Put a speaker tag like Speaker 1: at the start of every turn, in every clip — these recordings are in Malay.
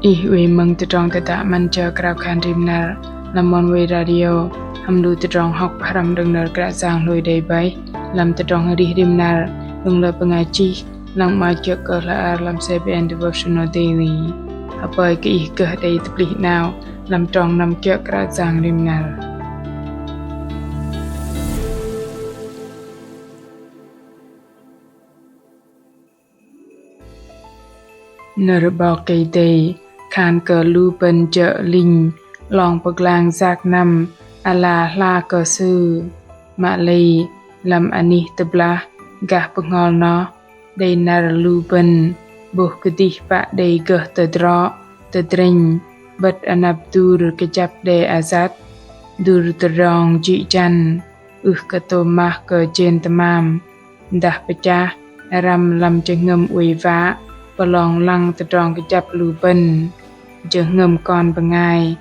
Speaker 1: Ihwe meng tedong teta manja krau khan rimnar lamon we radio hamlu tedong hok param dengnar kra sang loi dei bai lam tedong ri rimnar lung le pengaji lang ma jek ke la lam CBN devotional daily apai ke ih ke dei tepli now lam tong nam jek kra sang rimnar nở bao cây đầy khan cờ lu bên chợ linh lòng bậc lang giặc năm ala la cờ sư mạ lì làm ani tabla gah pengol no đầy nở lu bên buh kedih pak đầy geh tedro tedring bet anap dur kejap de azat dur terong ji chan ketomah ke jen temam dah pecah ram lam cengem uy va pelong lang tedong kejap lu ben jengem kon bengai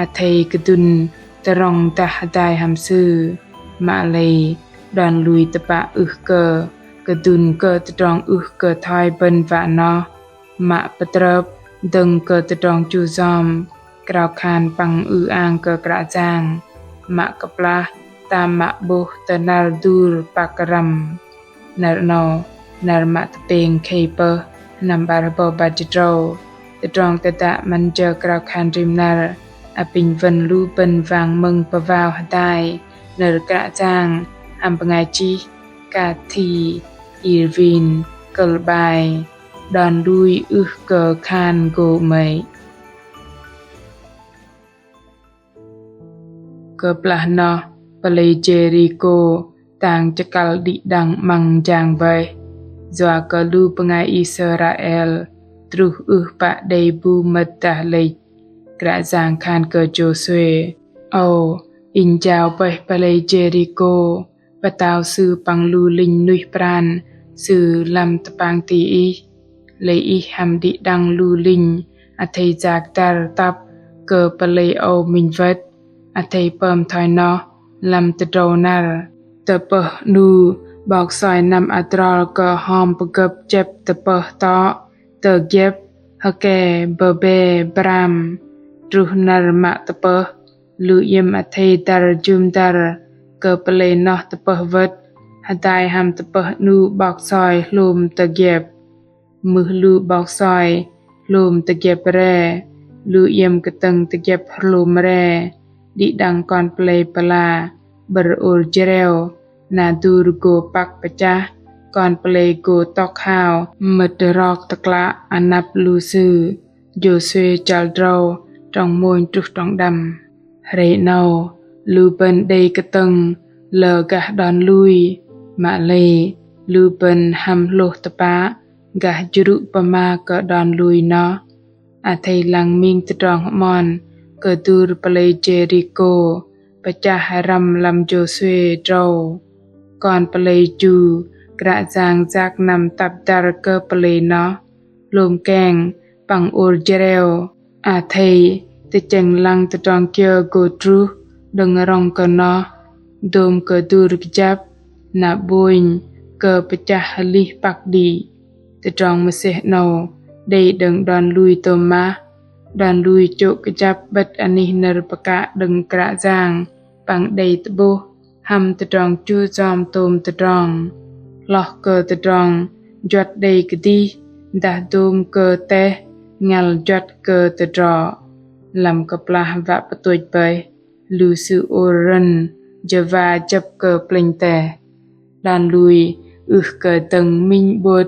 Speaker 1: athei kedun terong tah dai ham sư ma lei dan lui tepa ke kedun ke tedong ke thai ben va no ma petrop deng ke tedong chu zom krau khan pang ang ke kra jang ma kaplah tam ma buh tenar dur pakram nar no nar ma tepeng keiper nambar bo bajro tedong teta manja krau khan rimnar aping ven lu ben vang meng pawao hadai ner kra jang am pengaji ka thi irvin kelbai dan lui ke khan go mai ke plah no palei Jericho tang cekal di dang mang jang bai doa ke lu pengai Israel truh pak dei bu metah lei kra jang khan ke Joshua o in jao pai palei Jericho patao sư pang lu linh nui pran sư lam tapang ti lei ham di dang lu linh athei jak tar tap ke palei o min vet athei pam thoi no lam tedronar tepeh nu bọc soi nam atrol ke hom pegep jep tepeh to te jep hake bebe bram truh nar ma tepeh lu yem athei dar jum dar ke pelei noh tepeh vet hadai ham tepeh nu bọc soi lum te jep muh lu bọc soi lum te jep re lu yem keteng te jep lum re di dang kon pelei pala berur jereo na dur go pak pecah kon pelei go tok hao medrok tekla anap lu sư Joshua chaldro trong môi trúc trong đầm rei no lu ben dei keteng le gah don lui ma le lu ben ham loh tepa gah juru pama ke don lui no athei lang ming tedong mon ke dur pelei Jericho pecah ram lam Joshua dro kon pelei chu kra jang jak nam tap dar ke pelei no lom keng pang ur jereo athei te cheng lang tedong kyo go tru deng rong ke no dom ke dur kejap na boin ke pecah lih pak di tedong mesih no dei deng don lui toma dan lui cuk kejap bet anih ner peka deng kra jang pang dei tebuh ham tedong chu zom tom tedong loh ke tedong jot dei kedi dah dom ke teh ngal jot ke tedro lam keplah va petuj bai lu su oren java jep ke pleng teh dan lui ke teng min bot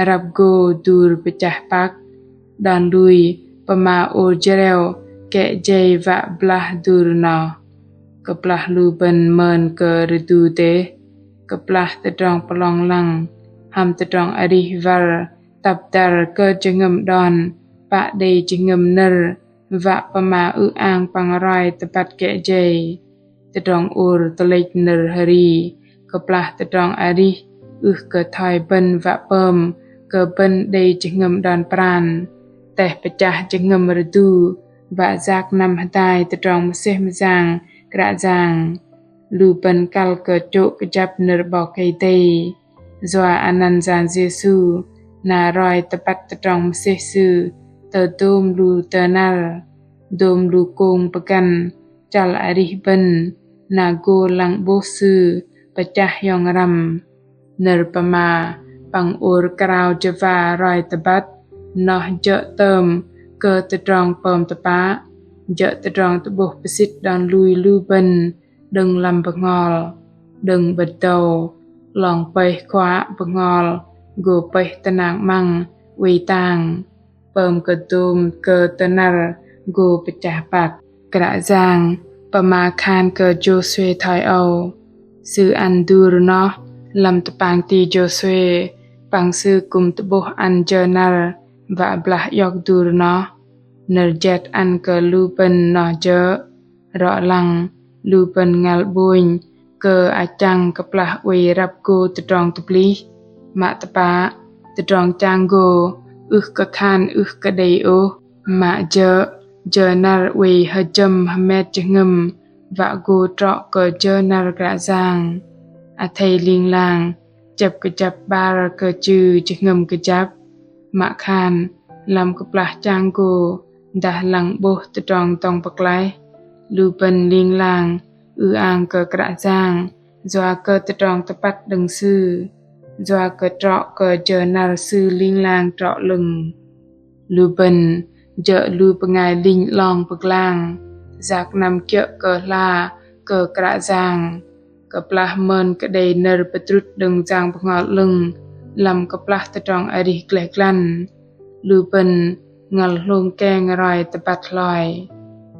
Speaker 1: rap go dur pecah pak dan lui pema o jereo ke jai va blah dur no keplah lu ben men ke redu te keplah tedong pelong lang ham tedong arih var tap dar ke jengem don pak dei jengem ner va pema ang pangrai tepat ke jai tedong ur telek ner hari keplah tedong arih ke thai ben va pem ke ben dei jengem don pran teh pecah jengem redu va jak nam hadai tedong mesih mezang kra jang lu ben kal ke cuk kejap ner bok kei te zoa anan zan Jesu na roi tepat tedong mesih sư Tertum lu ternal, dom lu kong pekan, cal arih ben, nago lang bosu, pecah yang ram. Nerpama, pang ur kerau java roi tebat, noh jok tem, ke tedrong pom tepa, jok tedrong tebuh pesit dan lui lu ben, đừng làm bengol, đừng bật đầu, lòng bày khóa bengol, gồ bày tenang mang, uy tang, pom ketum ke tenar, gồ pecah bạc, kera giang, pama khan ke Joshua thai au, sư an dur no, làm tepang ti Joshua, pang sư kum tebuh an jernal, và blah yok dur no, nerjet an ke lu ben no je, rõ lăng, lu ben ngal buin, ke acang keplah uy rap go tedrong tepli, mak tepa, tedrong canggo, ke khan ke day mak je nar uy hajem hamet jengem, và go trọ ke je nar kera giang. A thầy liên lang, chập ke chập bar ke chư jengem ke chập, mak khan, làm keplah canggo, dah lang boh tedrong tong paklai, lu ben liên lang, ang ke kera giang, doa ke tedrong tepat deng sư, doa ke trọ ke je nar sư liên lang trọ lưng. Lu ben, je lu pengai linh long peklang, zak nam kyo ke la, ke kera giang, keplah men ke day ner petrut deng giang pengol lưng, lam keplah tedrong arih kleklan. Lu ben, ngal long keng roi tepat loi,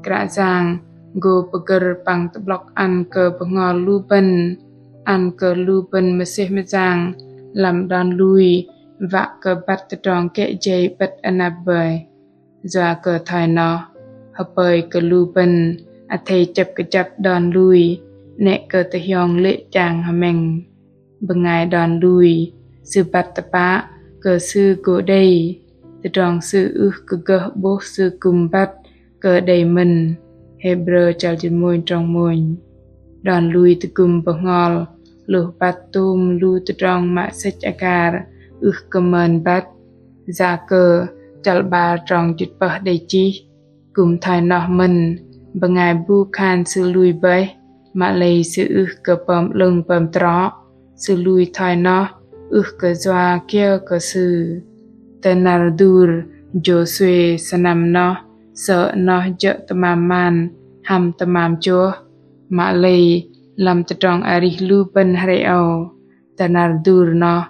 Speaker 1: kera giang, go peger pang teblok an ke pengol lu ben, an ke lu ben mesih mezang, lam dan lui, và ke bat tedrong ke jay bet anabai, doa ke thai no, hapai ke lu ben, a thầy chập ke chập dan lui, nek ke tehyong le chang hameng, bengai dan lui, sư bat tepa, ke sư go day, tedrong sư ke geh boh sư kum bat, ke day men, Hebrew chal jin moin trong moin, dan lui te kum pengol, luh bat tum lu tedrong mak sech akar, ke men bat, za ke, chal bar trong jit pah day chi, kum thai noh men, bengai bu khan sư lui bay, mak lay sư ke pom lưng pom trọ, sư lui thai noh, ke doa kia ke sư. Tenar dur, Joshua sanam noh, sợ noh je temaman, ham temam chua, mak lay, lam tedrong arih lu ben hari au, tenar dur noh,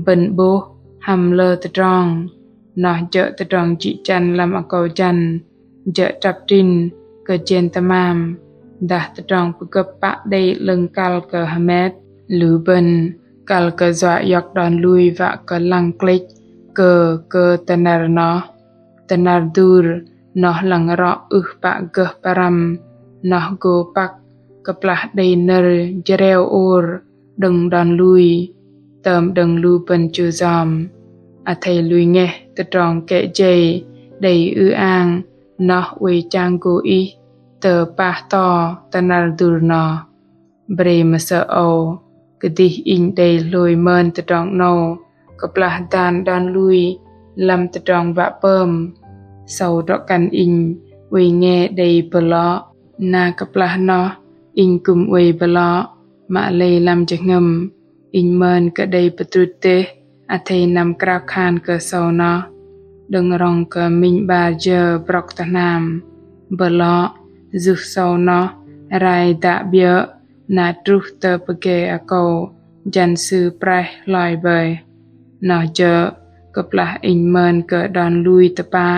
Speaker 1: ben boh, ham le tedrong, noh je tedrong ji chan lam akau chan, je trap trin, ke jen temam, dah tedrong pegep pak day lengkal ke hamet, lu ben, kal ke zoa yok don lui va ke lang klik, ke tenar noh, tenar dur, noh lang ro pak geh param, noh go pak, keplah day ner jereo or, deng don lui, tem deng lu ben chu zom, a thầy lui nghe tedrong ke jay, day ang, noh uy chang go i, te pah to tenar dur no, bre masa o, kedih in day lui men tedrong no, keplah dan don lui, lam tedrong va pem, sau dok kan in, uy nghe day belo, na keplah no, in kum uy belo, mak lay lam jengem, in men ke day petrute, a thầy nam krau khan ke sau no, đừng rong ke min ba je brok tanam, belo, zuh sau no, rai da bia, na truh te pege akau, jan sư preh loi bay, no je, keplah in men ke don lui tepa,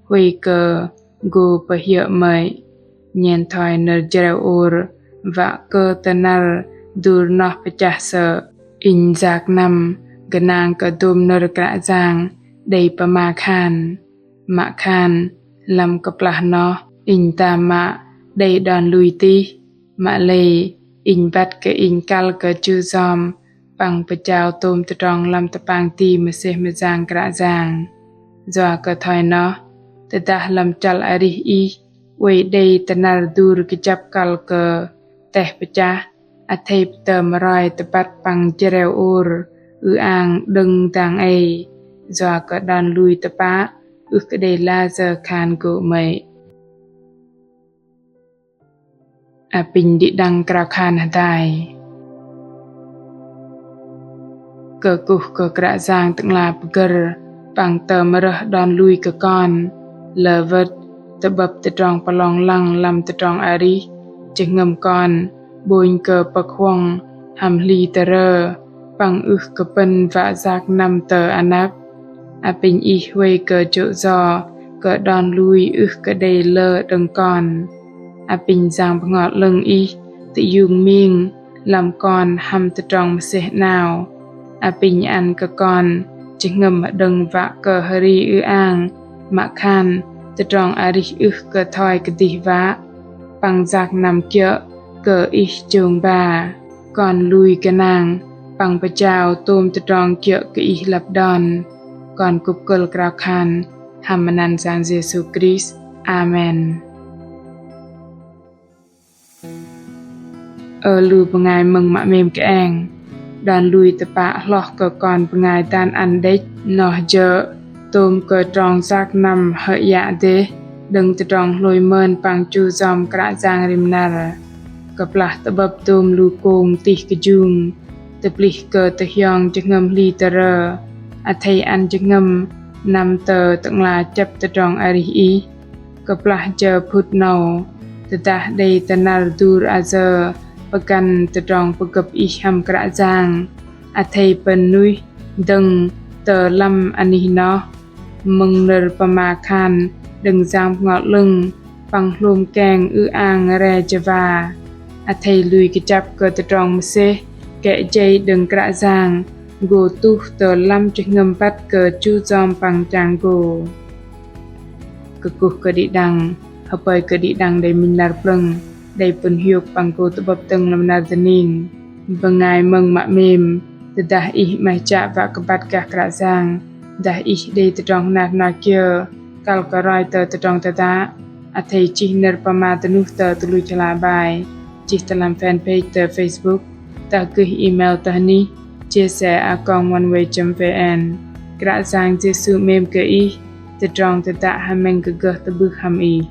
Speaker 1: hui ke, go pehia mai, nyen thoi ner jereu ur, va ke tenar, dur noh pecah se, in zak nam, genang ke dum ner kera giang, day pama khan, mak khan, lam keplah noh, in tama, day don lui ti, mak lay, in bat ke in kal ke chu zom, pang pechao tom tedrong lam tepang ti mesih mezang kera giang, doa ke thoi noh, tedah lam chal arih i, uy day tenar dur kecap kal ke, teh pecah, a thầy tem roi tepat pang jereu ur, ang deng tang ai, doa ke don lui tepa, cái đề laser khan của mày bình đi đăng cào khan hài cờ cục cờ cạ giang từng là bờ bằng tờ mơ đòn lui cờ con lờ vật tờ bập tờ tròn palong lăng làm tờ tròn ari chừng ngầm con bôi cờ bạc hoang hàm ly tờ rơ bằng cờ pen vạ giặc nằm tờ anap bình y huê cờ chỗ giò cờ đòn lui cờ đầy lơ đằng con bình giang bằng ngọt lưng y tự dùng miên làm con hàm tờ tròn mê nào bình ăn cờ con chừng ngầm đằng vạ cờ hari ang mạ khan tờ tròn ari cờ thoi cờ tì vạ bằng giặc nằm kia cờ y trường bà còn lui cờ nàng bằng bà chào tôm tờ tròn kia cờ y lập đòn còn cục cờ cào khan hàm Sang Giêsu Christ. Amen. Lưu pengai mừng mạ mềm cái anh đàn lui tập bạ lọt cờ còn pengai tan ăn đếch nọ dơ tôm cờ tròn giặc nằm hợi dạ đế đừng tờ tròn lôi mơn bằng chu dòm cạ giang rim nara cập lạc tập bập tôm lưu côn tì cờ dung tập lịch cờ tờ hiong chừng ngâm ly tờ rơ thầy ăn chừng ngâm nằm tờ tận là chấp tờ tròn ari ý cập lạc chờ phút nâu tờ ta đầy tờ nà dur azơ bagan tờ tròn bờ cập ý hàm cạ giang thầy bần nuôi đừng tờ lâm ani nó mừng nở pama khan đừng giang ngọt lưng bằng lùm kèng ang re java thầy lùi cái chắp cờ tờ tròn mê kẻ dây đừng cạ giang gồ tu tờ lâm cho ngâm bắt cờ chu dòm bằng tràng gồ cờ cục cờ đi đằng hợp bơi cờ đi đằng đầy mình nạp lưng đầy phần hiệu bằng gồ tờ bập tầng làm nà dân ninh và ngài mừng mạ mềm tờ đá ý mày chạ và cờ bắt cạ giang đá ý đầy tờ tròn nạp nà kia Kal karai tờ trong tờ ta thầy chỉ nợ pama tờ nút tờ lui cho lại bài chỉ tờ làm fanpage tờ Facebook tờ gửi email tờ ni chia sẻ oneway.vn Gã giang Giêsu mềm cơ y tờ trong tờ ta hàm mình cơ gỡ tờ bước hàm y